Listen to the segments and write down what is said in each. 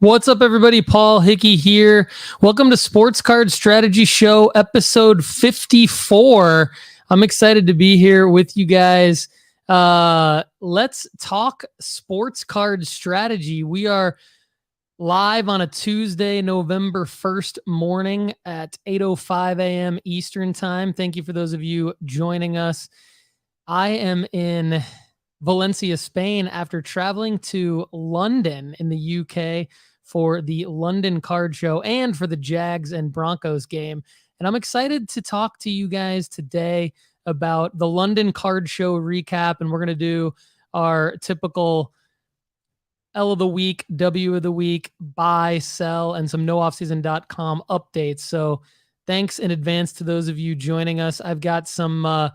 What's up, everybody? Paul Hickey here. Welcome to Sports Card Strategy Show, episode 54. I'm excited to be here with you guys. Let's talk sports card strategy. We are live on a Tuesday, November 1st morning at 8:05 a.m. Eastern Time. Thank you for those of you joining us. I am in Valencia, Spain, after traveling to London in the UK for the London Card Show and for the Jags and Broncos game. And I'm excited to talk to you guys today about the London Card Show recap. And we're going to do our typical L of the week, W of the week, buy, sell, and some nooffseason.com updates. So thanks in advance to those of you joining us. I've got some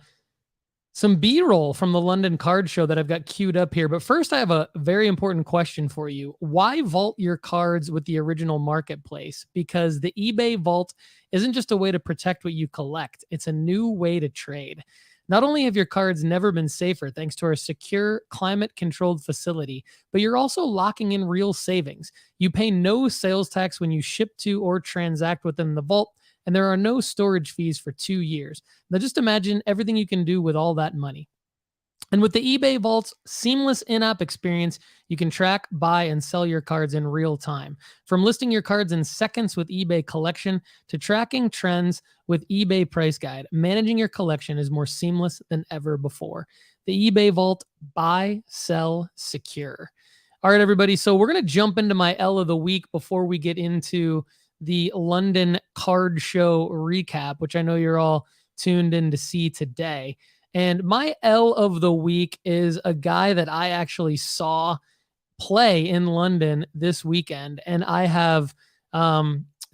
B-roll from the London Card Show that I've got queued up here. But first, I have a very important question for you. Why vault your cards with the original marketplace? Because the eBay vault isn't just a way to protect what you collect. It's a new way to trade. Not only have your cards never been safer thanks to our secure, climate-controlled facility, but you're also locking in real savings. You pay no sales tax when you ship to or transact within the vault, and there are no storage fees for 2 years. Now just imagine everything you can do with all that money. And with the eBay Vault's seamless in-app experience, you can track, buy, and sell your cards in real time. From listing your cards in seconds with eBay Collection to tracking trends with eBay Price Guide, managing your collection is more seamless than ever before. The eBay Vault, buy, sell, secure. All right, everybody. So we're going to jump into my L of the week before we get into the London Card Show recap, which I know you're all tuned in to see today. And my L of the week is a guy that I actually saw play in London this weekend, and I have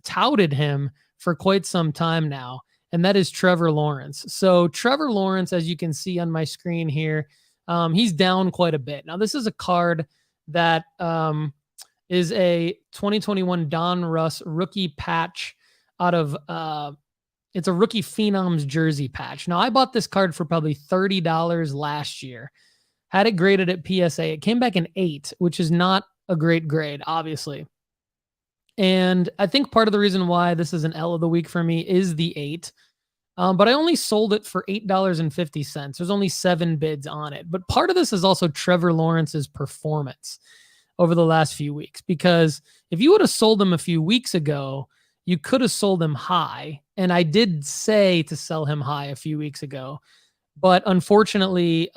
touted him for quite some time now, and that is Trevor Lawrence. So Trevor Lawrence, as you can see on my screen here, he's down quite a bit. Now, this is a card that is a 2021 Don Russ rookie patch out of, it's a rookie Phenoms jersey patch. Now, I bought this card for probably $30 last year, had it graded at PSA. It came back an 8, which is not a great grade, obviously. And I think part of the reason why this is an L of the week for me is the 8. But I only sold it for $8.50. There's only 7 bids on it. But part of this is also Trevor Lawrence's performance over the last few weeks, because if you would have sold him a few weeks ago, you could have sold him high. And I did say to sell him high a few weeks ago, but unfortunately,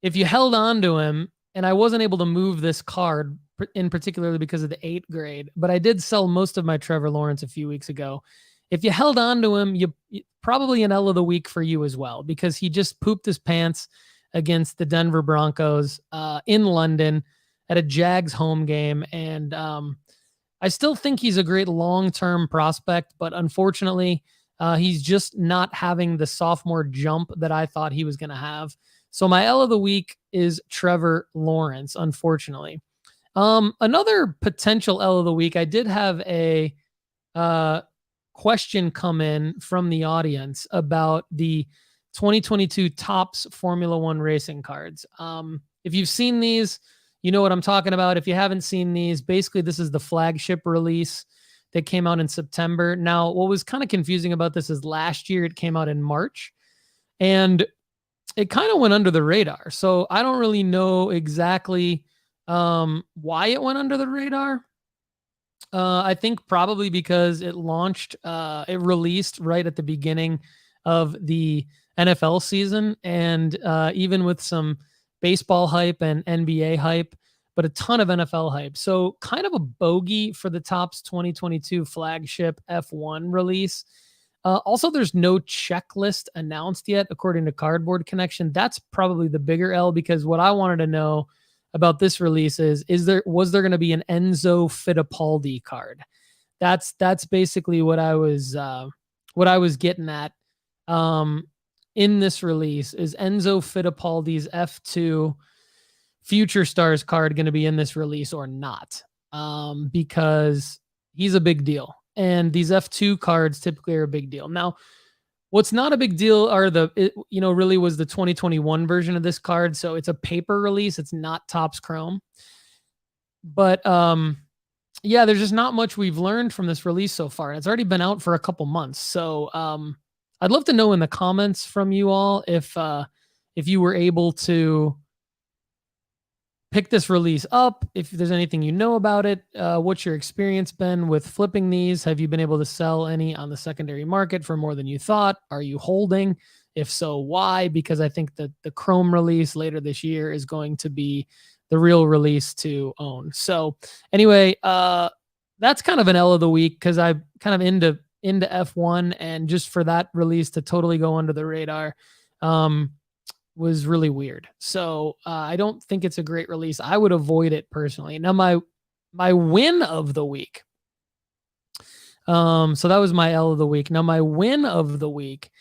if you held on to him, and I wasn't able to move this card in particularly because of the 8 grade, but I did sell most of my Trevor Lawrence a few weeks ago. If you held on to him, you probably an L of the week for you as well, because he just pooped his pants against the Denver Broncos in London at a Jags home game. And I still think he's a great long-term prospect, but unfortunately, he's just not having the sophomore jump that I thought he was going to have. So my L of the week is Trevor Lawrence, unfortunately. Another potential L of the week, I did have a question come in from the audience about the 2022 Topps Formula One racing cards. If you've seen these, you know what I'm talking about. If you haven't seen these, basically this is the flagship release that came out in September. Now, what was kind of confusing about this is last year it came out in March, and it kind of went under the radar. So I don't really know exactly why it went under the radar. I think probably because it released right at the beginning of the NFL season, and even with some baseball hype and NBA hype, but a ton of NFL hype. So kind of a bogey for the Topps 2022 flagship F1 release. Also, there's no checklist announced yet, according to Cardboard Connection. That's probably the bigger L, because what I wanted to know about this release was there going to be an Enzo Fittipaldi card? That's basically what I was getting at. In this release, is Enzo Fittipaldi's F2 Future Stars card going to be in this release or not? Because he's a big deal, and these F2 cards typically are a big deal. Now, what's not a big deal are really was the 2021 version of this card. So it's a paper release. It's not Topps Chrome. But yeah, there's just not much we've learned from this release so far. It's already been out for a couple months. So I'd love to know in the comments from you all if you were able to pick this release up, if there's anything you know about it. What's your experience been with flipping these? Have you been able to sell any on the secondary market for more than you thought? Are you holding? If so, why? Because I think that the Chrome release later this year is going to be the real release to own. So anyway, that's kind of an L of the week because I'm kind of into F1, and just for that release to totally go under the radar was really weird. So I don't think it's a great release. I would avoid it personally. Now my win of the week. So that was my L of the week. Now my win of the week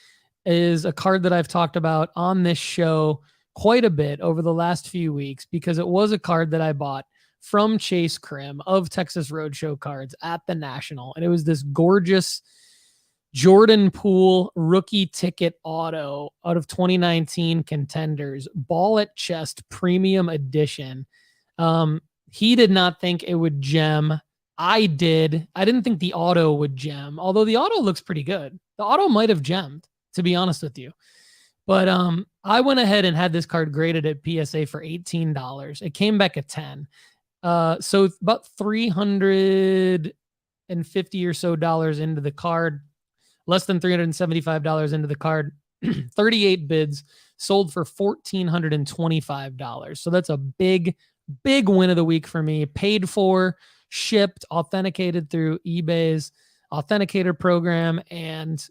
is a card that I've talked about on this show quite a bit over the last few weeks, because it was a card that I bought from Chase Krim of Texas Roadshow Cards at the National. And it was this gorgeous Jordan Poole rookie ticket auto out of 2019 Contenders, ball at chest premium edition. He did not think it would gem. I did. I didn't think the auto would gem, although the auto looks pretty good. The auto might have gemmed, to be honest with you. But I went ahead and had this card graded at PSA for $18. It came back at 10. So about $350 or so into the card, less than $375 into the card, 38 bids, sold for $1,425. So that's a big, big win of the week for me. Paid for, shipped, authenticated through eBay's authenticator program, and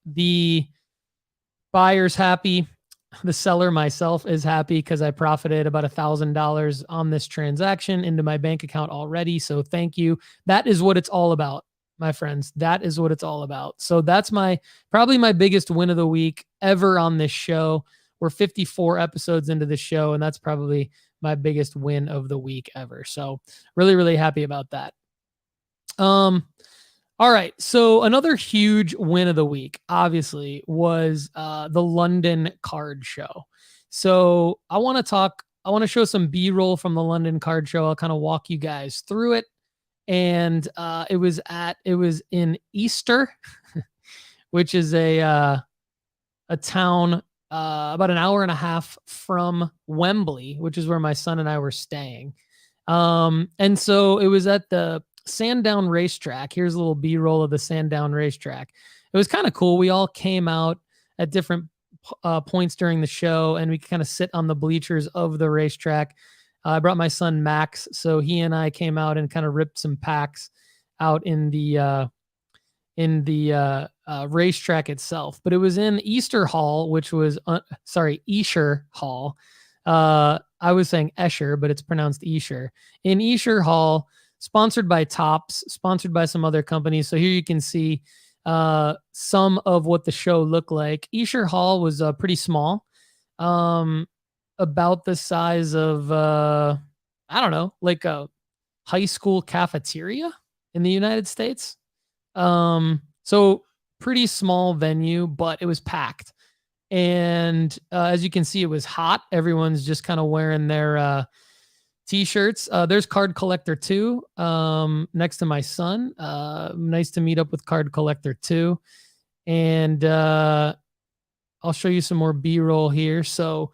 the buyer's happy. The seller, myself, is happy because I profited about $1,000 on this transaction into my bank account already. So thank you. That is what it's all about, my friends. That is what it's all about. So that's probably my biggest win of the week ever on this show. We're 54 episodes into the show, and that's probably my biggest win of the week ever. So really, really happy about that. All right. So another huge win of the week, obviously, was the London Card Show. So I want to show some B-roll from the London Card Show. I'll kind of walk you guys through it. And it was in Easter, which is a town about an hour and a half from Wembley, which is where my son and I were staying. And so it was at the Sandown Racetrack. Here's a little B-roll of the Sandown Racetrack. It was kind of cool. We all came out at different points during the show, and we could kind of sit on the bleachers of the racetrack. I brought my son Max, so he and I came out and kind of ripped some packs out in the racetrack itself. But it was in Easter Hall, which was Esher Hall. I was saying Escher, but it's pronounced Esher. In Esher Hall, sponsored by Topps, sponsored by some other companies. So here you can see some of what the show looked like. Esher Hall was pretty small, about the size of, I don't know, like a high school cafeteria in the United States. So pretty small venue, but it was packed. And as you can see, it was hot. Everyone's just kind of wearing their T-shirts. There's Card Collector 2 next to my son. Nice to meet up with Card Collector 2. And I'll show you some more B-roll here. So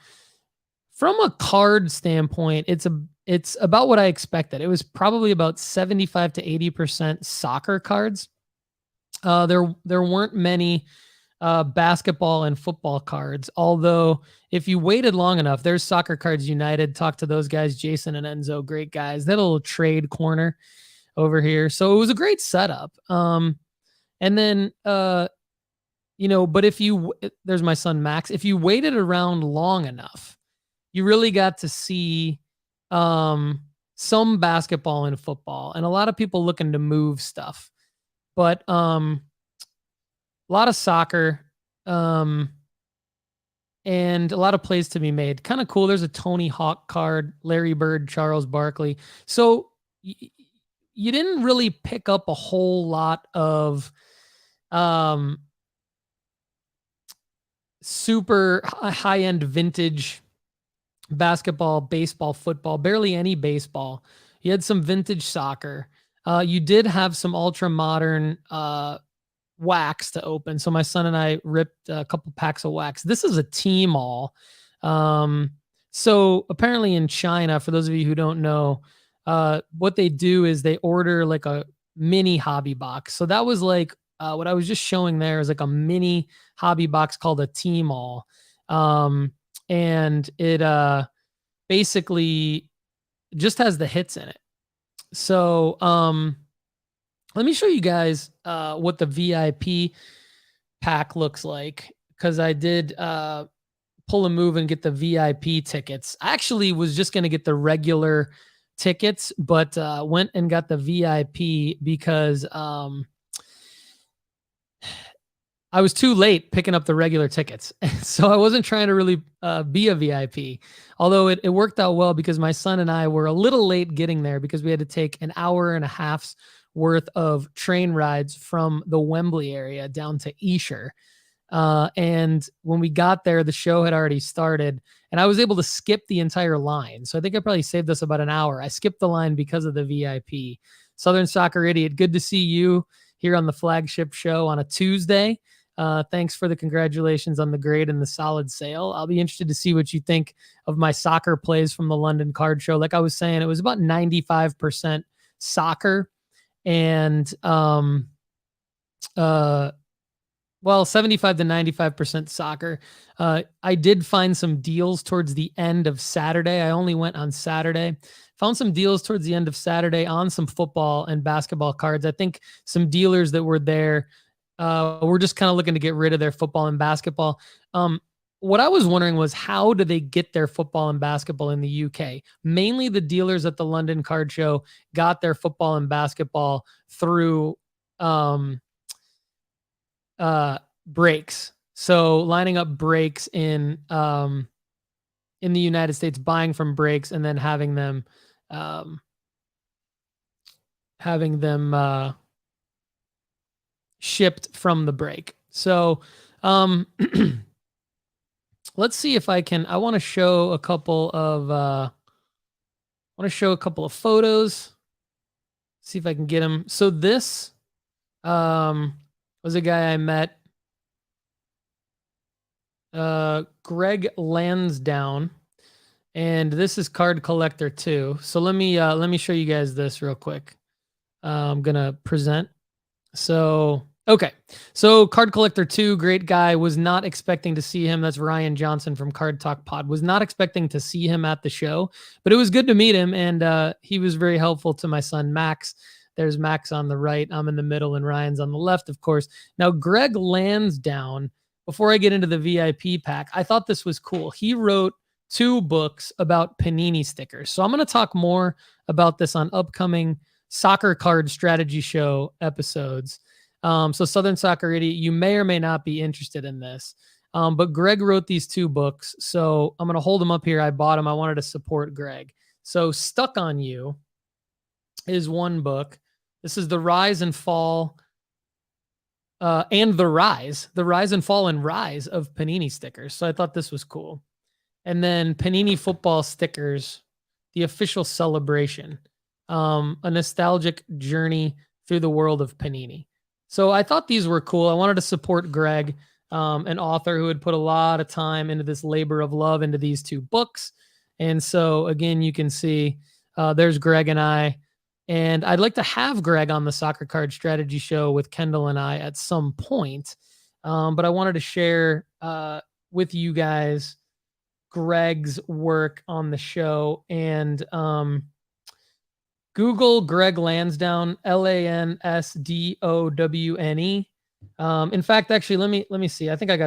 from a card standpoint, it's about what I expected. It was probably about 75 to 80% soccer cards. There weren't many basketball and football cards, although if you waited long enough, there's Soccer Cards United. Talk to those guys, Jason and Enzo, great guys. That little trade corner over here. So it was a great setup. And then, but there's my son Max. If you waited around long enough, you really got to see some basketball and football, and a lot of people looking to move stuff. But a lot of soccer, and a lot of plays to be made. Kind of cool. There's a Tony Hawk card, Larry Bird, Charles Barkley. So you didn't really pick up a whole lot of super high-end vintage basketball, baseball, football, barely any baseball. You had some vintage soccer. You did have some ultra modern wax to open. So my son and I ripped a couple packs of wax. This is a Tmall. So apparently in China, for those of you who don't know, what they do is they order like a mini hobby box. So that was like what I was just showing there is like a mini hobby box called a Tmall. And it basically just has the hits in it. So let me show you guys what the VIP pack looks like, because I did pull a move and get the VIP tickets. I actually was just going to get the regular tickets, but went and got the VIP because I was too late picking up the regular tickets. So I wasn't trying to really be a VIP, although it worked out well because my son and I were a little late getting there because we had to take an hour and a half's worth of train rides from the Wembley area down to Esher. And when we got there, the show had already started and I was able to skip the entire line. So I think I probably saved us about an hour. I skipped the line because of the VIP. Southern Soccer Idiot, good to see you here on the Flagship Show on a Tuesday. Thanks for the congratulations on the great and the solid sale. I'll be interested to see what you think of my soccer plays from the London Card Show. Like I was saying, it was about 95% soccer and 75 to 95% soccer. I did find some deals towards the end of Saturday. I only went on Saturday. Found some deals towards the end of Saturday on some football and basketball cards. I think some dealers that were there were just kind of looking to get rid of their football and basketball. What I was wondering was, how do they get their football and basketball in the UK? Mainly the dealers at the London Card Show got their football and basketball through breaks. So lining up breaks in the United States, buying from breaks and then having them shipped from the break. So let's see if I can. I want to show a couple of photos. See if I can get them. So this was a guy I met, Greg Lansdowne, and this is Card Collector 2. So let me show you guys this real quick. I'm gonna present. So okay, so Card Collector 2, great guy. Was not expecting to see him. That's Ryan Johnson from Card Talk Pod. Was not expecting to see him at the show, but it was good to meet him, and he was very helpful to my son Max. There's Max on the right. I'm in the middle, and Ryan's on the left, of course. Now, Greg Lansdowne, before I get into the VIP pack, I thought this was cool. He wrote 2 books about Panini stickers. So I'm going to talk more about this on upcoming Soccer Card Strategy Show episodes. So Southern Soccer Idiot, you may or may not be interested in this. But Greg wrote these 2 books. So I'm going to hold them up here. I bought them. I wanted to support Greg. So Stuck on You is one book. This is the rise and fall and the rise and fall and rise of Panini stickers. So I thought this was cool. And then Panini Football Stickers, the official celebration, a nostalgic journey through the world of Panini. So I thought these were cool. I wanted to support Greg, an author who had put a lot of time into this labor of love into these 2 books. And so again, you can see there's Greg and I. And I'd like to have Greg on the Soccer Card Strategy Show with Kendall and I at some point. But I wanted to share with you guys Greg's work on the show. And Google Greg Lansdowne, Lansdowne. In fact, actually, let me see. I think I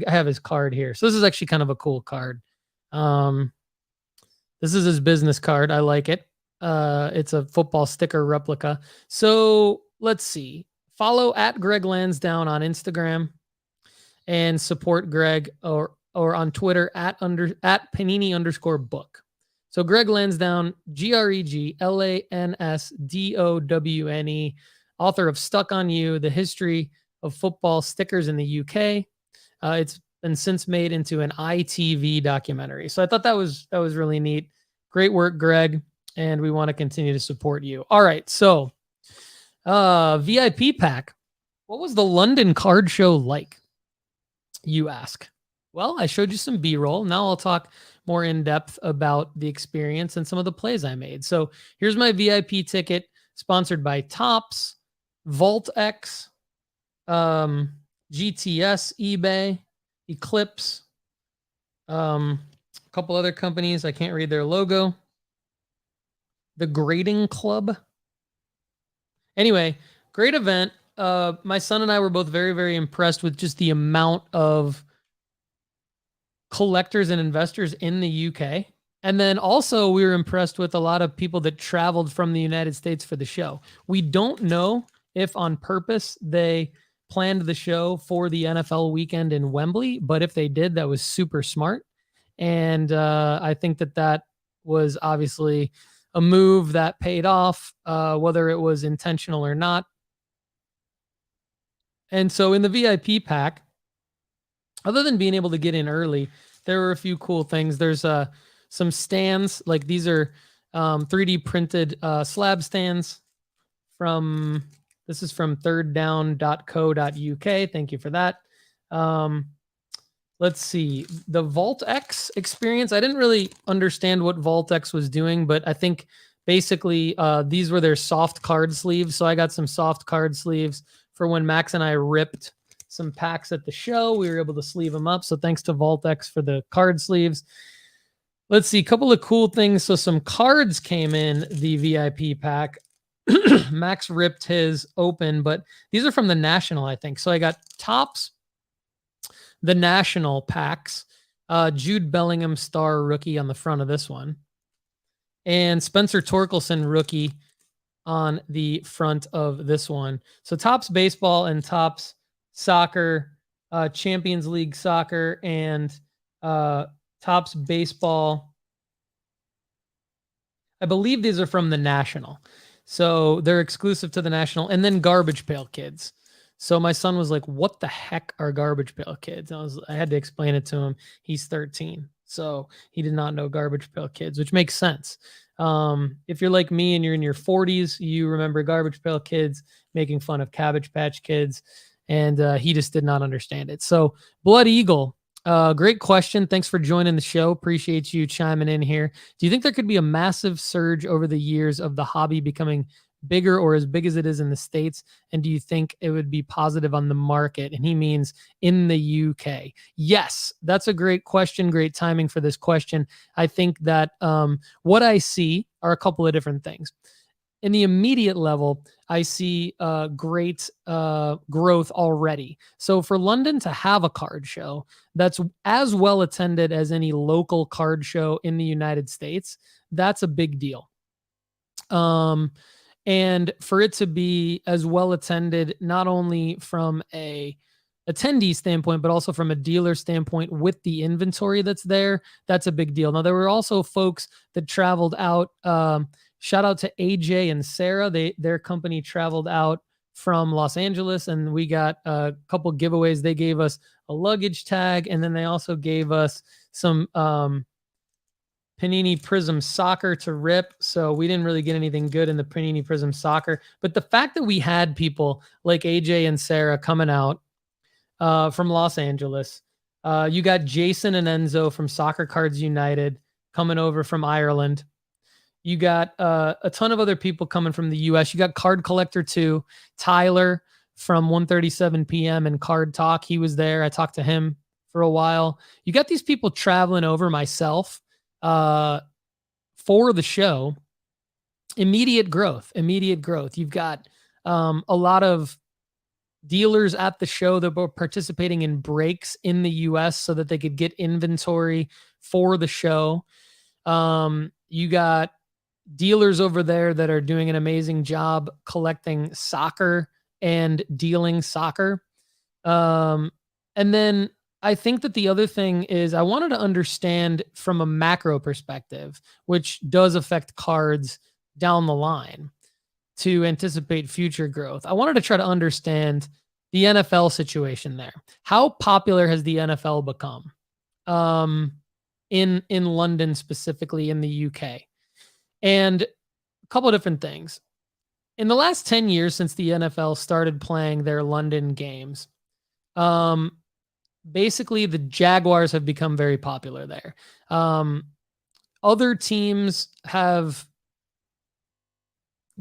have his card here. So this is actually kind of a cool card. This is his business card. I like it. It's a football sticker replica. So let's see. Follow at Greg Lansdowne on Instagram and support Greg or on Twitter at Panini_book. So Greg Lansdowne, GregLansdowne, author of Stuck on You, The History of Football Stickers in the UK. It's been since made into an ITV documentary. So I thought that was really neat. Great work, Greg. and we want to continue to support you. All right, so VIP pack. What was the London card show like, you ask? Well, I showed you some B-roll. Now I'll talk more in depth about the experience and some of the plays I made. So here's my VIP ticket, sponsored by Topps, VaultX, GTS, eBay, Eclipse, a couple other companies. I can't read their logo. The Grading Club. Anyway, great event. My son and I were both very, very impressed with just the amount of collectors and investors in the UK. And then also we were impressed with a lot of people that traveled from the United States for the show. We don't know if on purpose they planned the show for the NFL weekend in Wembley, but if they did, that was super smart. And I think that was obviously a move that paid off, whether it was intentional or not. And so in the VIP pack, other than being able to get in early, there were a few cool things. There's some stands, like these are 3D printed slab stands this is from thirddown.co.uk. Thank you for that. Let's see, the VaultX experience. I didn't really understand what VaultX was doing, but I think basically these were their soft card sleeves. So I got some soft card sleeves for when Max and I ripped some packs at the show. We were able to sleeve them up. So thanks to VaultX for the card sleeves. Let's see, a couple of cool things. So some cards came in the VIP pack. Max ripped his open, but these are from the National, I think. So I got Topps, the National packs, Jude Bellingham star rookie on the front of this one, and Spencer Torkelson rookie on the front of this one. So Topps baseball and Topps soccer, Champions League soccer, and Topps baseball. I believe these are from the National. So they're exclusive to the National. And then Garbage Pail Kids. So my son was like, what the heck are Garbage Pail Kids? I had to explain it to him. He's 13. So he did not know Garbage Pail Kids, which makes sense. If you're like me and you're in your 40s, you remember Garbage Pail Kids making fun of Cabbage Patch Kids. And he just did not understand it. So Blood Eagle, great question. Thanks for joining the show. Appreciate you chiming in here. Do you think there could be a massive surge over the years of the hobby becoming bigger or as big as it is in the States? And do you think it would be positive on the market? And he means in the UK. Yes, that's a great question. Great timing for this question. I think that what I see are a couple of different things. In the immediate level, I see great growth already. So for London to have a card show that's as well attended as any local card show in the United States, that's a big deal. And for it to be as well attended, not only from a attendee standpoint, but also from a dealer standpoint with the inventory that's there, that's a big deal. Now, there were also folks that traveled out. Shout out to AJ and Sarah. Their company traveled out from Los Angeles, and we got a couple giveaways. They gave us a luggage tag, and then they also gave us some Panini Prism Soccer to rip. So we didn't really get anything good in the Panini Prism Soccer. But the fact that we had people like AJ and Sarah coming out from Los Angeles, you got Jason and Enzo from Soccer Cards United coming over from Ireland. You got a ton of other people coming from the U.S. You got Card Collector 2, Tyler from 1:37 p.m. and Card Talk. He was there. I talked to him for a while. You got these people traveling over, myself, for the show. Immediate growth. You've got a lot of dealers at the show that were participating in breaks in the U.S. so that they could get inventory for the show. You got dealers over there that are doing an amazing job collecting soccer and dealing soccer. And then I think that the other thing is I wanted to understand from a macro perspective, which does affect cards down the line, to anticipate future growth. I wanted to try to understand the NFL situation there. How popular has the NFL become in London, specifically in the UK? And a couple of different things. In the last 10 years since the NFL started playing their London games, basically the Jaguars have become very popular there. Other teams have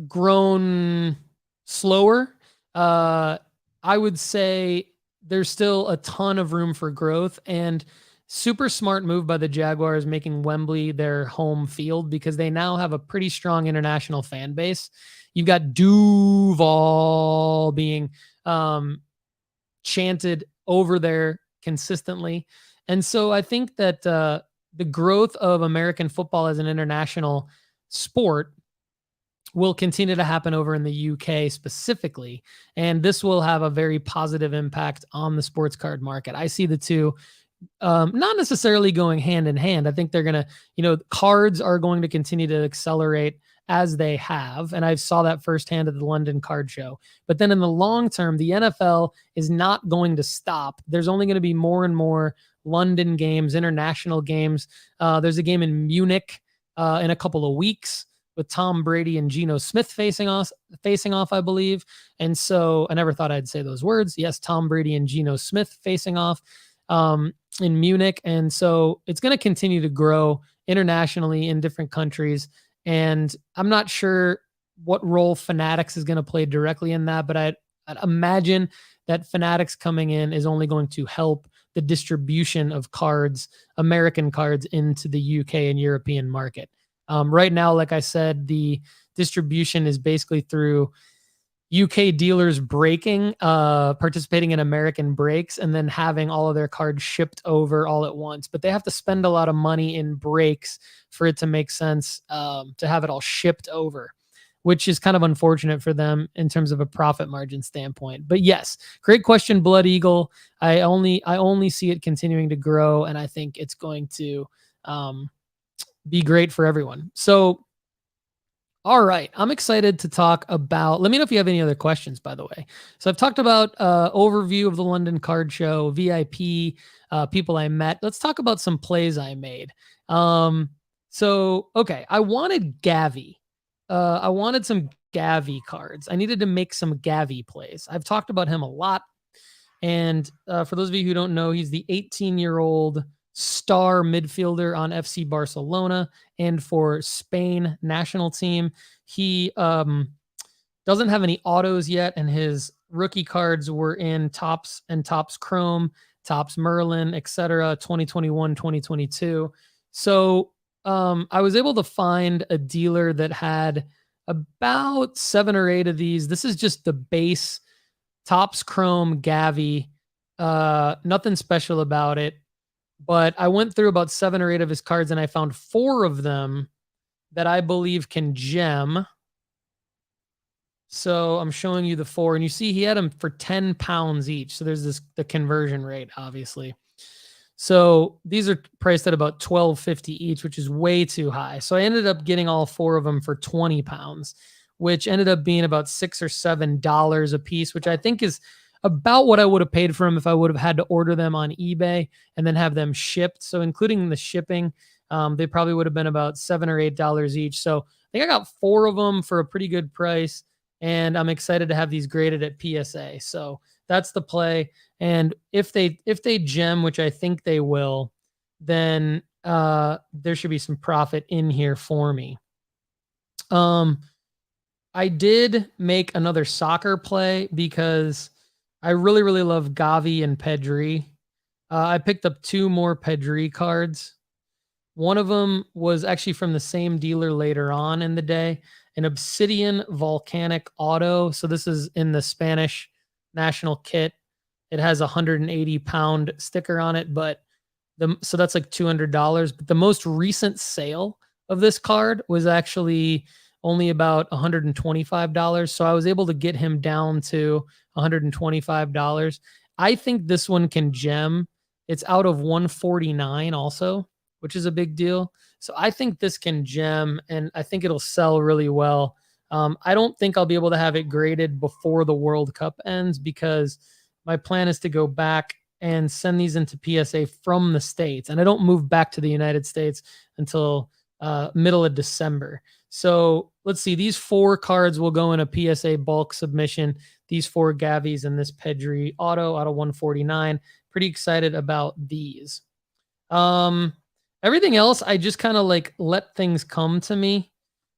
grown slower. I would say there's still a ton of room for growth, and super smart move by the Jaguars making Wembley their home field, because they now have a pretty strong international fan base. You've got Duval being chanted over there consistently. And so I think that the growth of American football as an international sport will continue to happen over in the UK specifically. And this will have a very positive impact on the sports card market. I see the two not necessarily going hand in hand. I think they're going to, cards are going to continue to accelerate as they have. And I saw that firsthand at the London Card Show. But then in the long term, the NFL is not going to stop. There's only going to be more and more London games, international games. There's a game in Munich in a couple of weeks with Tom Brady and Geno Smith facing off, I believe. And so I never thought I'd say those words. Yes, Tom Brady and Geno Smith facing off in Munich. And so it's going to continue to grow internationally in different countries. And I'm not sure what role Fanatics is going to play directly in that, but I'd imagine that Fanatics coming in is only going to help the distribution of cards, American cards, into the UK and European market. Right now, like I said, the distribution is basically through UK dealers participating in American breaks, and then having all of their cards shipped over all at once. But they have to spend a lot of money in breaks for it to make sense to have it all shipped over, which is kind of unfortunate for them in terms of a profit margin standpoint. But yes, great question, Blood Eagle. I only see it continuing to grow, and I think it's going to be great for everyone. So, all right, I'm excited to talk about, let me know if you have any other questions, by the way. So I've talked about overview of the London Card Show, VIP, people I met. Let's talk about some plays I made. Okay, I wanted Gavi. I wanted some Gavi cards. I needed to make some Gavi plays. I've talked about him a lot. And for those of you who don't know, he's the 18-year-old star midfielder on FC Barcelona and for Spain national team. He doesn't have any autos yet, and his rookie cards were in Topps and Topps Chrome, Topps Merlin, etc. 2021, 2022. So I was able to find a dealer that had about 7 or 8 of these. This is just the base Topps Chrome Gavi. Nothing special about it. But I went through about 7 or 8 of his cards, and I found 4 of them that I believe can gem. So I'm showing you the 4, and you see he had them for £10 each. So there's the conversion rate, obviously. So these are priced at about $12.50 each, which is way too high. So I ended up getting all 4 of them for £20, which ended up being about $6 or $7 a piece, which I think is about what I would have paid for them if I would have had to order them on eBay and then have them shipped. So including the shipping, they probably would have been about $7 or $8 each. So I think I got 4 of them for a pretty good price, and I'm excited to have these graded at PSA. So that's the play. And if they gem, which I think they will, then there should be some profit in here for me. I did make another soccer play because I really, really love Gavi and Pedri. I picked up 2 more Pedri cards. One of them was actually from the same dealer later on in the day, an Obsidian Volcanic Auto. So this is in the Spanish national kit. It has a 180-pound sticker on it, so that's like $200. But the most recent sale of this card was actually only about $125. So I was able to get him down to $125. I think this one can gem. It's out of 149 also, which is a big deal. So I think this can gem, and I think it'll sell really well. I don't think I'll be able to have it graded before the World Cup ends, because my plan is to go back and send these into PSA from the States. And I don't move back to the United States until middle of December. So let's see. These 4 cards will go in a PSA bulk submission. These 4 Gavis and this Pedri auto out of 149. Pretty excited about these. Everything else, I just kind of like let things come to me.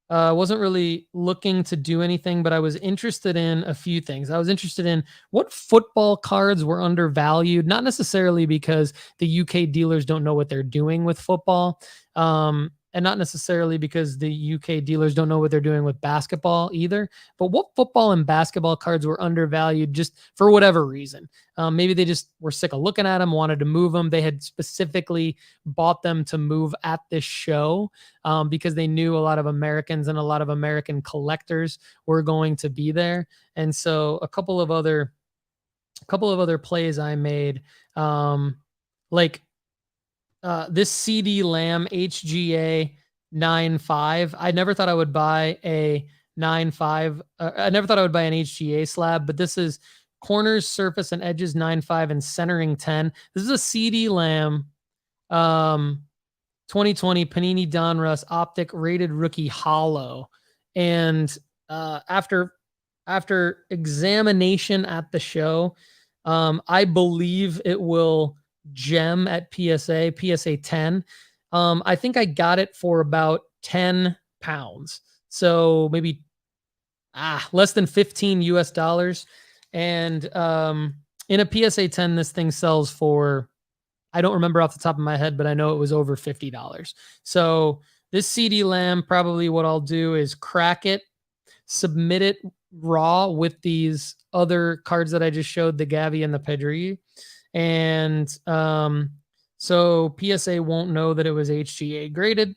Wasn't really looking to do anything, but I was interested in a few things. I was interested in what football cards were undervalued, not necessarily because the UK dealers don't know what they're doing with football. And not necessarily because the UK dealers don't know what they're doing with basketball either, but what football and basketball cards were undervalued just for whatever reason. Maybe they just were sick of looking at them, wanted to move them. They had specifically bought them to move at this show because they knew a lot of Americans and a lot of American collectors were going to be there. And so a couple of other plays I made, this CD Lamb HGA 9.5. I never thought I would buy a 9.5. I never thought I would buy an HGA slab, but this is corners, surface, and edges 9.5 and centering 10. This is a CD Lamb 2020 Panini Donruss Optic rated rookie hollow. And after examination at the show, I believe it will gem at PSA 10. I think I got it for about 10 pounds. So maybe less than 15 US dollars. And in a PSA 10, this thing sells for, I don't remember off the top of my head, but I know it was over $50. So this CD Lamb, probably what I'll do is crack it, submit it raw with these other cards that I just showed, the Gavi and the Pedri. And so PSA won't know that it was HGA graded,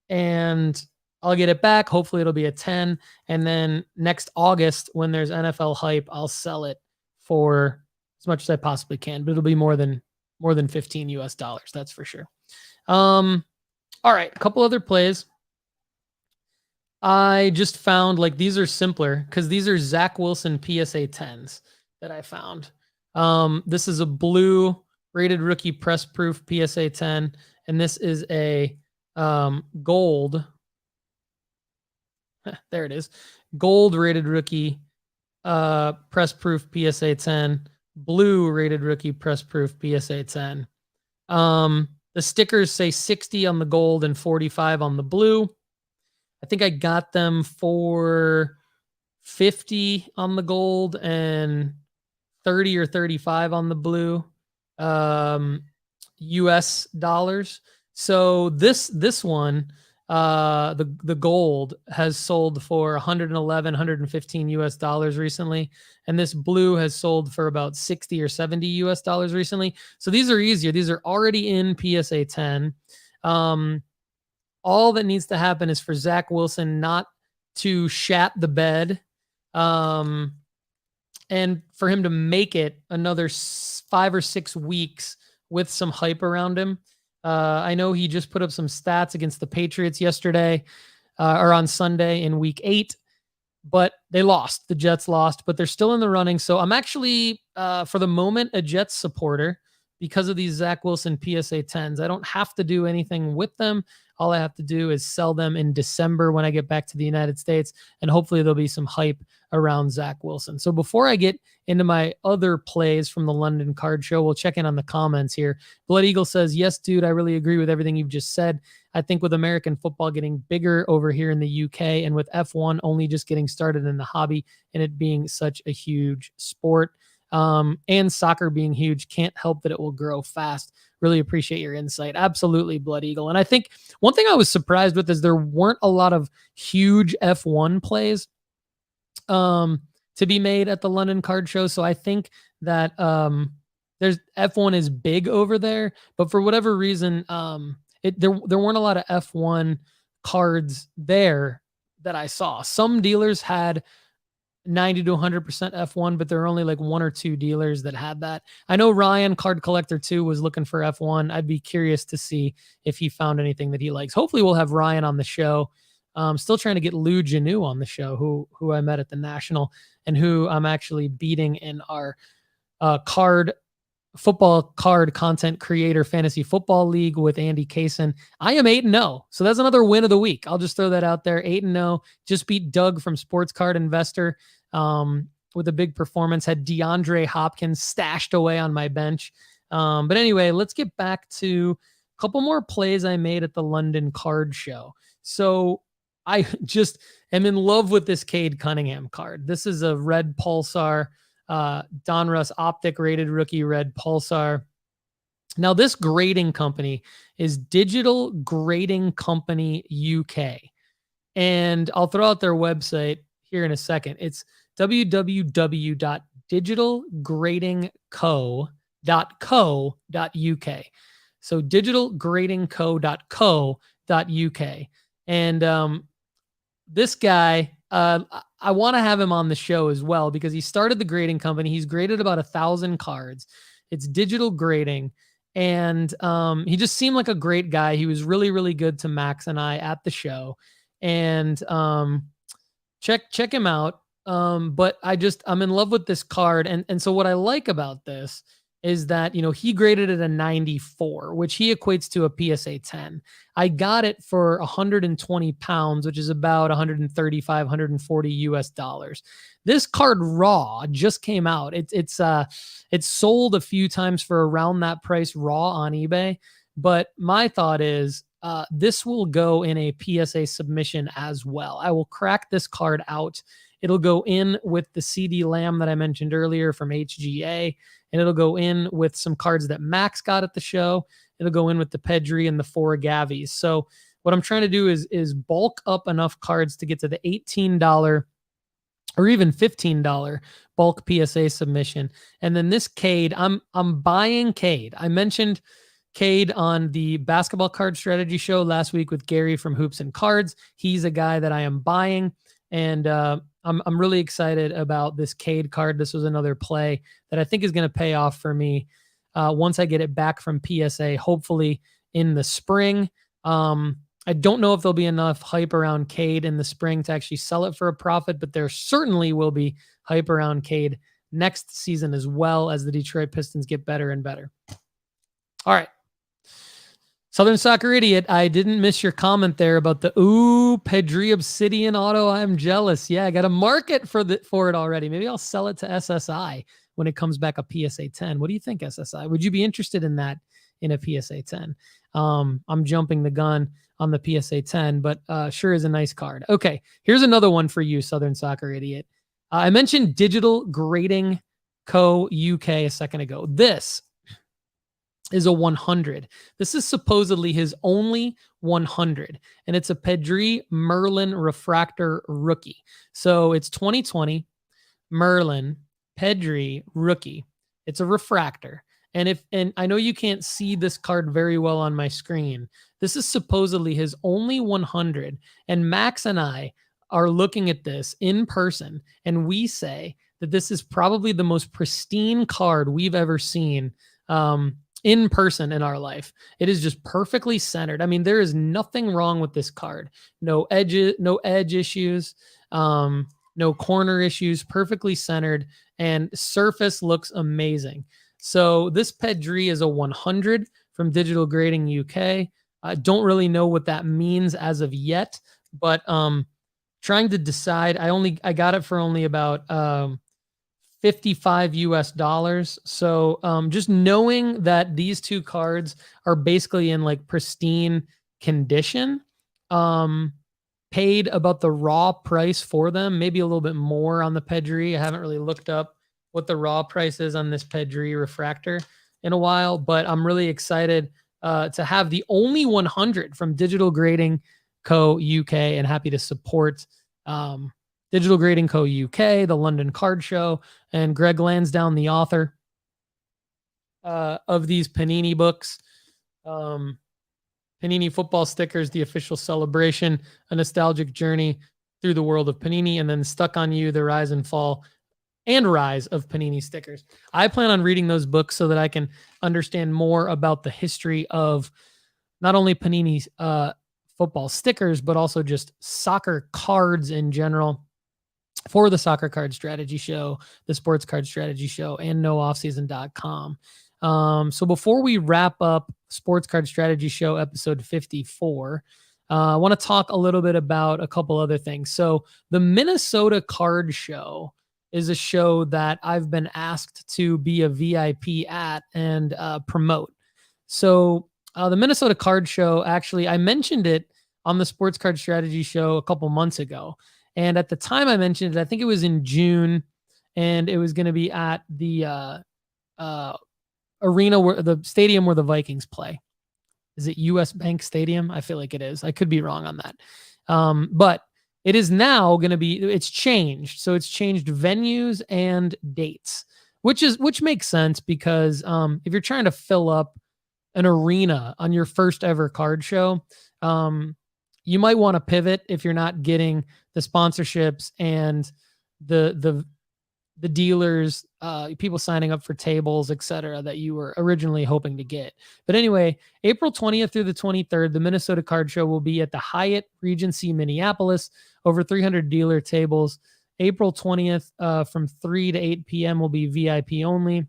and I'll get it back. Hopefully it'll be a 10. And then next August, when there's NFL hype, I'll sell it for as much as I possibly can, but it'll be more than 15 US dollars. That's for sure. All right. A couple other plays. I just found, like, these are simpler because these are Zach Wilson PSA 10s that I found. This is a blue rated rookie press proof PSA 10, and this is a gold. There it is. Gold rated rookie press proof PSA 10, blue rated rookie press proof PSA 10. The stickers say 60 on the gold and 45 on the blue. I think I got them for 50 on the gold and 30 or 35 on the blue US dollars. So this one, the gold has sold for 111, 115 US dollars recently. And this blue has sold for about 60 or 70 US dollars recently. So these are easier. These are already in PSA 10. All that needs to happen is for Zach Wilson not to shat the bed. And for him to make it another 5 or 6 weeks with some hype around him. I know he just put up some stats against the Patriots yesterday or on Sunday in week 8, but they lost. The Jets lost, but they're still in the running. So I'm actually, for the moment, a Jets supporter because of these Zach Wilson PSA 10s. I don't have to do anything with them. All I have to do is sell them in December when I get back to the United States, and hopefully there'll be some hype around Zach Wilson. So before I get into my other plays from the London Card Show, we'll check in on the comments here. Blood Eagle says, yes, dude, I really agree with everything you've just said. I think with American football getting bigger over here in the UK and with F1 only just getting started in the hobby and it being such a huge sport, and soccer being huge, can't help that it will grow fast. Really appreciate your insight. Absolutely, Blood Eagle. And I think one thing I was surprised with is there weren't a lot of huge F1 plays to be made at the London Card Show. So I think that there's F1 is big over there, but for whatever reason, there weren't a lot of F1 cards there that I saw. Some dealers had 90 to 100% F1, but there are only like 1 or 2 dealers that had that. I know Ryan, Card Collector 2, was looking for F1. I'd be curious to see if he found anything that he likes. Hopefully we'll have Ryan on the show. Still trying to get Lou Janu on the show, who I met at the National and who I'm actually beating in our card football card content creator fantasy football league with Andy Kaysen. I am 8-0. So that's another win of the week. I'll just throw that out there. 8-0. Just beat Doug from Sports Card Investor with a big performance. Had DeAndre Hopkins stashed away on my bench. But anyway, let's get back to a couple more plays I made at the London Card Show. So I just am in love with this Cade Cunningham card. This is a red Pulsar, Donruss Optic rated rookie red Pulsar. Now this grading company is Digital Grading Company UK. And I'll throw out their website here in a second. It's www.digitalgradingco.co.uk. So digitalgradingco.co.uk. And this guy, I want to have him on the show as well because he started the grading company. He's graded about 1,000 cards. It's digital grading. And he just seemed like a great guy. He was really, really good to Max and I at the show. And check him out. But I'm in love with this card. And so what I like about this is that, he graded it a 94, which he equates to a PSA 10. I got it for 120 pounds, which is about 135, 140 US dollars. This card raw just came out. It's sold a few times for around that price raw on eBay. But my thought is, this will go in a PSA submission as well. I will crack this card out. It'll go in with the CD Lamb that I mentioned earlier from HGA, and it'll go in with some cards that Max got at the show. It'll go in with the Pedri and the 4 Gavis. So what I'm trying to do is bulk up enough cards to get to the $18 or even $15 bulk PSA submission. And then this Cade, I'm buying Cade. I mentioned Cade on the Basketball Card Strategy show last week with Gary from Hoops and Cards. He's a guy that I am buying. And I'm really excited about this Cade card. This was another play that I think is going to pay off for me once I get it back from PSA, hopefully in the spring. I don't know if there'll be enough hype around Cade in the spring to actually sell it for a profit, but there certainly will be hype around Cade next season as well as the Detroit Pistons get better and better. All right. Southern Soccer Idiot, I didn't miss your comment there about the Pedri Obsidian auto. I'm jealous. Yeah, I got a market for it already. Maybe I'll sell it to SSI when it comes back a PSA 10. What do you think, SSI? Would you be interested in that in a PSA 10? I'm jumping the gun on the PSA 10, but sure is a nice card. Okay, here's another one for you, Southern Soccer Idiot. I mentioned Digital Grading Co. UK a second ago. This is a 100. This is supposedly his only 100, and it's a Pedri Merlin refractor rookie. So it's 2020 Merlin Pedri rookie. It's a refractor. And I know you can't see this card very well on my screen. This is supposedly his only 100, and Max and I are looking at this in person, and we say that this is probably the most pristine card we've ever seen in person in our life. It is just perfectly centered. I mean, there is nothing wrong with this card. No edge issues, no corner issues, perfectly centered, and surface looks amazing. So this Pedri is a 100 from Digital Grading UK. I don't really know what that means as of yet, but trying to decide. I got it for only about 55 US dollars. So just knowing that these two cards are basically in like pristine condition, paid about the raw price for them, maybe a little bit more on the Pedri. I haven't really looked up what the raw price is on this Pedri refractor in a while, but I'm really excited to have the only 100 from Digital Grading Co. UK, and happy to support Digital Grading Co. UK, the London Card Show, and Greg Lansdowne, the author of these Panini books. Panini Football Stickers, The Official Celebration, A Nostalgic Journey Through the World of Panini, and then Stuck on You, The Rise and Fall and Rise of Panini Stickers. I plan on reading those books so that I can understand more about the history of not only Panini football stickers, but also just soccer cards in general, for the Soccer Card Strategy Show, the Sports Card Strategy Show, and NoOffseason.com. So before we wrap up Sports Card Strategy Show episode 54, I want to talk a little bit about a couple other things. So the Minnesota Card Show is a show that I've been asked to be a VIP at and promote. So the Minnesota Card Show, actually, I mentioned it on the Sports Card Strategy Show a couple months ago. And at the time I mentioned it, I think it was in June, and it was going to be at the arena, where the stadium where the Vikings play. Is it US Bank Stadium? I feel like it is. I could be wrong on that. But it is now going to be, it's changed. So it's changed venues and dates, which makes sense because if you're trying to fill up an arena on your first ever card show, you might want to pivot if you're not getting the sponsorships and the dealers, people signing up for tables, etc., that you were originally hoping to get. But anyway, April 20th through the 23rd, the Minnesota Card Show will be at the Hyatt Regency Minneapolis, over 300 dealer tables. April 20th from 3 to 8 p.m. will be VIP only.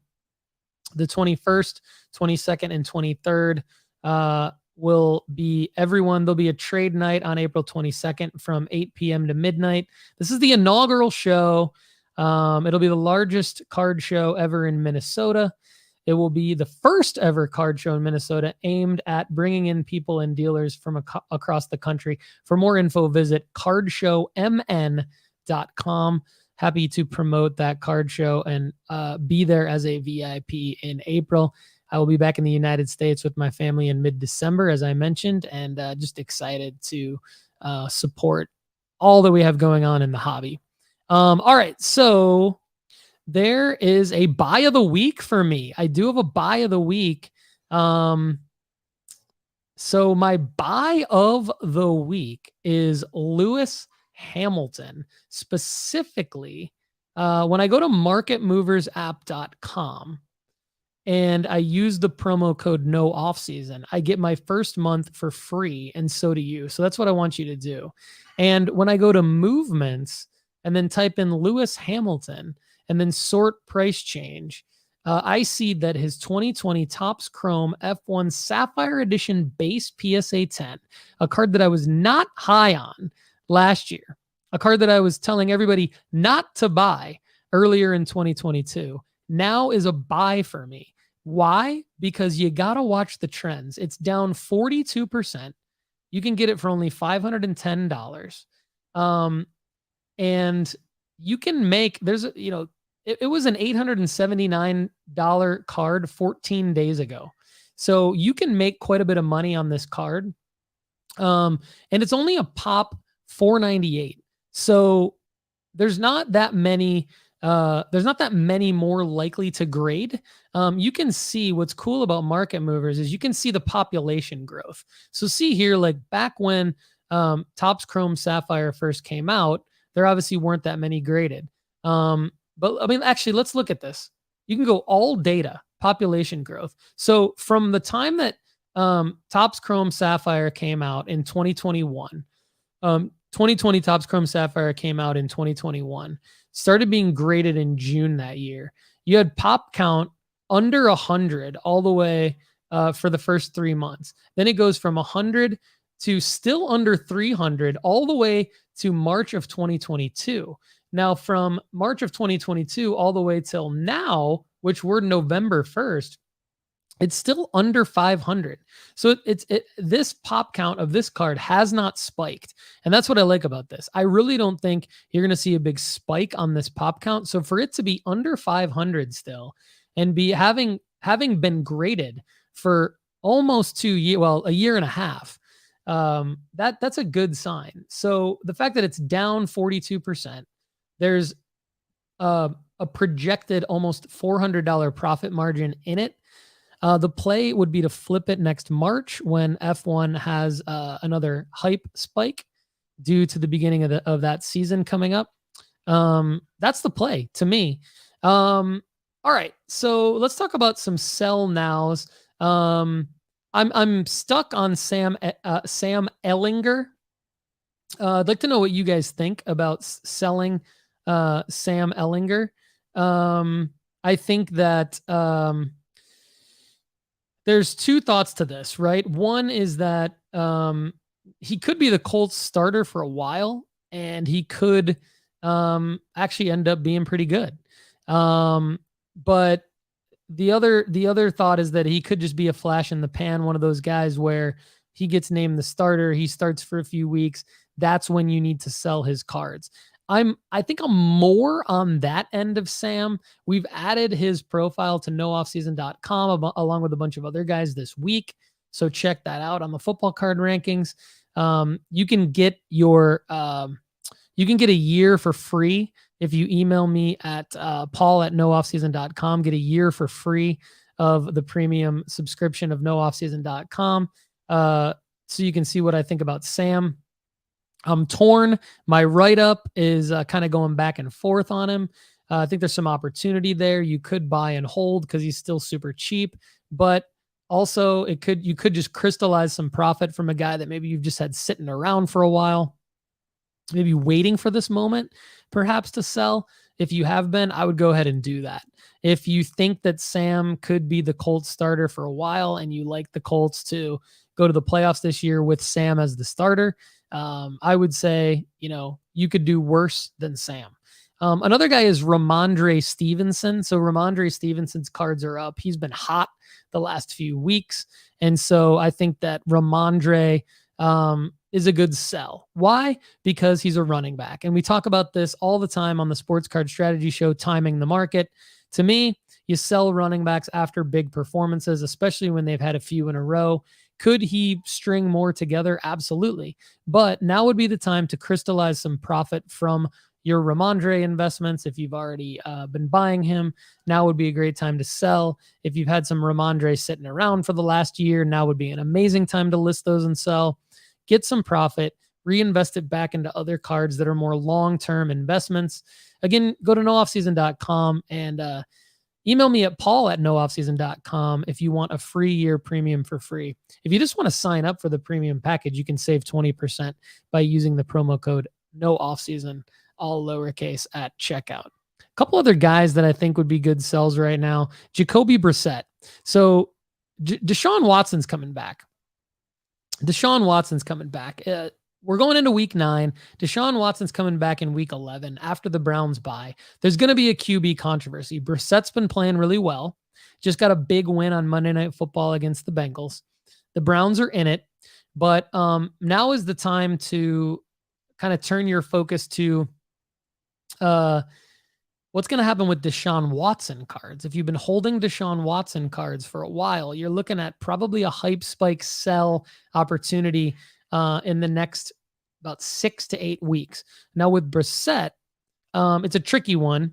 The 21st, 22nd, and 23rd will be everyone. There'll be a trade night on April 22nd from 8 p.m. to midnight. This is the inaugural show. It'll be the largest card show ever in Minnesota. It will be the first ever card show in Minnesota aimed at bringing in people and dealers from across the country. For more info, visit cardshowmn.com. Happy to promote that card show and be there as a VIP in April. I will be back in the United States with my family in mid-December, as I mentioned, and just excited to support all that we have going on in the hobby. All right, so there is a buy of the week for me. I do have a buy of the week. So my buy of the week is Lewis Hamilton. Specifically, when I go to marketmoversapp.com and I use the promo code no off season, I get my first month for free, and so do you. So that's what I want you to do. And when I go to movements and then type in Lewis Hamilton and then sort price change, I see that his 2020 Topps Chrome F1 Sapphire Edition base PSA 10, a card that I was not high on last year, a card that I was telling everybody not to buy earlier in 2022, now is a buy for me. Why? Because you got to watch the trends. It's down 42%. You can get it for only $510. And you can make, it was an $879 card 14 days ago. So you can make quite a bit of money on this card. And it's only a pop $498. So there's not that many more likely to grade. You can see what's cool about market movers is you can see the population growth. So see here, like back when Topps Chrome Sapphire first came out, there obviously weren't that many graded. But I mean, actually, let's look at this. You can go all data, population growth. So from the time that Topps Chrome Sapphire came out in 2021, 2020 Topps Chrome Sapphire came out in 2021, started being graded in June that year. You had pop count under 100 all the way for the first 3 months. Then it goes from 100 to still under 300 all the way to March of 2022. Now, from March of 2022 all the way till now, which we're November 1st, it's still under 500. So this pop count of this card has not spiked. And that's what I like about this. I really don't think you're going to see a big spike on this pop count. So for it to be under 500 still and be having been graded for almost 2 years, well, a year and a half, that's a good sign. So the fact that it's down 42%, there's a projected almost $400 profit margin in it. The play would be to flip it next March when F1 has another hype spike due to the beginning of that season coming up. That's the play to me. All right, so let's talk about some sell nows. I'm stuck on Sam Ehlinger. I'd like to know what you guys think about selling Sam Ehlinger. I think that there's two thoughts to this, right? One is that he could be the Colts starter for a while, and he could actually end up being pretty good. But the other thought is that he could just be a flash in the pan, one of those guys where he gets named the starter, he starts for a few weeks. That's when you need to sell his cards. I think I'm more on that end of Sam. We've added his profile to nooffseason.com along with a bunch of other guys this week. So check that out on the football card rankings. You can get a year for free if you email me at paul@nooffseason.com. Get a year for free of the premium subscription of nooffseason.com. So you can see what I think about Sam. I'm torn. My write-up is kind of going back and forth on him. I think there's some opportunity there. You could buy and hold because he's still super cheap, but also you could just crystallize some profit from a guy that maybe you've just had sitting around for a while, maybe waiting for this moment perhaps to sell. If you have been, I would go ahead and do that. If you think that Sam could be the Colts starter for a while and you like the Colts to go to the playoffs this year with Sam as the starter, I would say, you could do worse than Sam. Another guy is Rhamondre Stevenson. So Rhamondre Stevenson's cards are up. He's been hot the last few weeks. And so I think that Rhamondre is a good sell. Why? Because he's a running back. And we talk about this all the time on the Sports Card Strategy Show, timing the market. To me, you sell running backs after big performances, especially when they've had a few in a row. Could he string more together? Absolutely. But now would be the time to crystallize some profit from your Rhamondre investments. If you've already been buying him, now would be a great time to sell. If you've had some Rhamondre sitting around for the last year, now would be an amazing time to list those and sell. Get some profit, reinvest it back into other cards that are more long-term investments. Again, go to nooffseason.com and email me at paul@nooffseason.com if you want a free year premium for free. If you just want to sign up for the premium package, you can save 20% by using the promo code NOOFFSEASON, all lowercase, at checkout. A couple other guys that I think would be good sells right now. Jacoby Brissett. So Deshaun Watson's coming back. We're going into week 9. Deshaun Watson's coming back in week 11 after the Browns bye. There's going to be a QB controversy. Brissett's been playing really well. Just got a big win on Monday Night Football against the Bengals. The Browns are in it, but now is the time to kind of turn your focus to what's going to happen with Deshaun Watson cards. If you've been holding Deshaun Watson cards for a while, you're looking at probably a hype spike sell opportunity in the next about 6 to 8 weeks. Now with Brissett, it's a tricky one.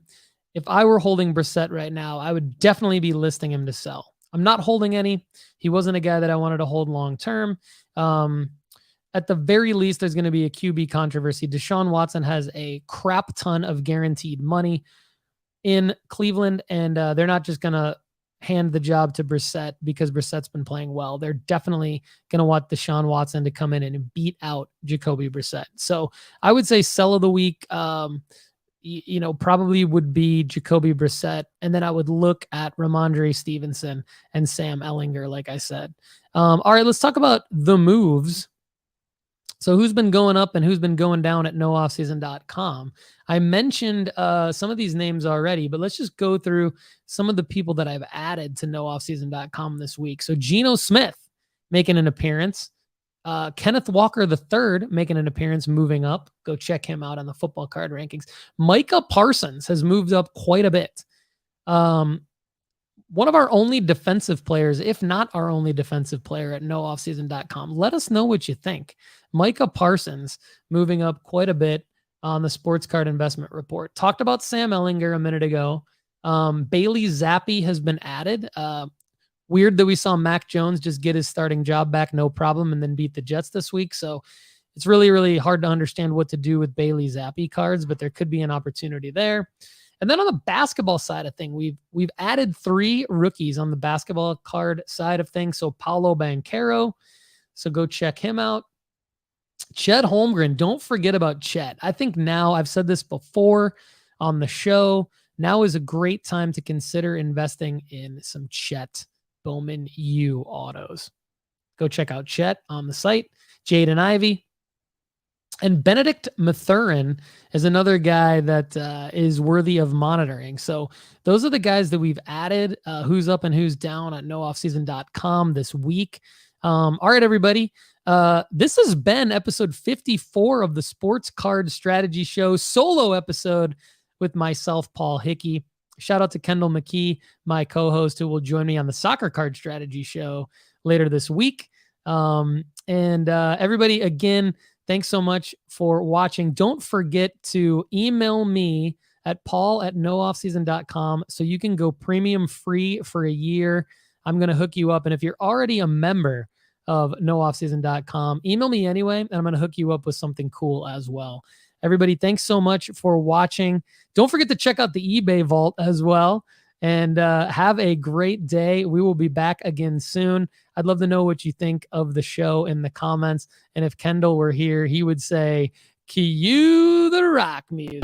If I were holding Brissett right now, I would definitely be listing him to sell. I'm not holding any. He wasn't a guy that I wanted to hold long-term. At the very least, there's going to be a QB controversy. Deshaun Watson has a crap ton of guaranteed money in Cleveland, and they're not just going to hand the job to Brissett because Brissett's been playing well. They're definitely going to want Deshaun Watson to come in and beat out Jacoby Brissett. So I would say sell of the week, probably would be Jacoby Brissett. And then I would look at Rhamondre Stevenson and Sam Ehlinger, like I said. All right, let's talk about the moves. So who's been going up and who's been going down at nooffseason.com? I mentioned some of these names already, but let's just go through some of the people that I've added to nooffseason.com this week. So Geno Smith making an appearance. Kenneth Walker III making an appearance, moving up. Go check him out on the football card rankings. Micah Parsons has moved up quite a bit. One of our only defensive players, if not our only defensive player at nooffseason.com. Let us know what you think. Micah Parsons moving up quite a bit on the Sports Card Investment Report. Talked about Sam Ehlinger a minute ago. Bailey Zappi has been added. Weird that we saw Mac Jones just get his starting job back, no problem, and then beat the Jets this week. So it's really, really hard to understand what to do with Bailey Zappi cards, but there could be an opportunity there. And then on the basketball side of things, we've added 3 rookies on the basketball card side of things. So Paolo Banchero, so go check him out. Chet Holmgren, don't forget about Chet. I think now, I've said this before on the show, now is a great time to consider investing in some Chet Bowman U Autos. Go check out Chet on the site, Jade and Ivy. And Benedict Mathurin is another guy that is worthy of monitoring. So those are the guys that we've added, who's up and who's down at nooffseason.com this week. All right, everybody. This has been episode 54 of the Sports Card Strategy Show, solo episode with myself, Paul Hickey. Shout out to Kendall McKee, my co-host, who will join me on the Soccer Card Strategy Show later this week. Everybody, again, thanks so much for watching. Don't forget to email me at paul@nooffseason.com so you can go premium free for a year. I'm going to hook you up. And if you're already a member of nooffseason.com, email me anyway, and I'm going to hook you up with something cool as well. Everybody, thanks so much for watching. Don't forget to check out the eBay vault as well. And have a great day. We will be back again soon. I'd love to know what you think of the show in the comments. And if Kendall were here, he would say, cue the rock music.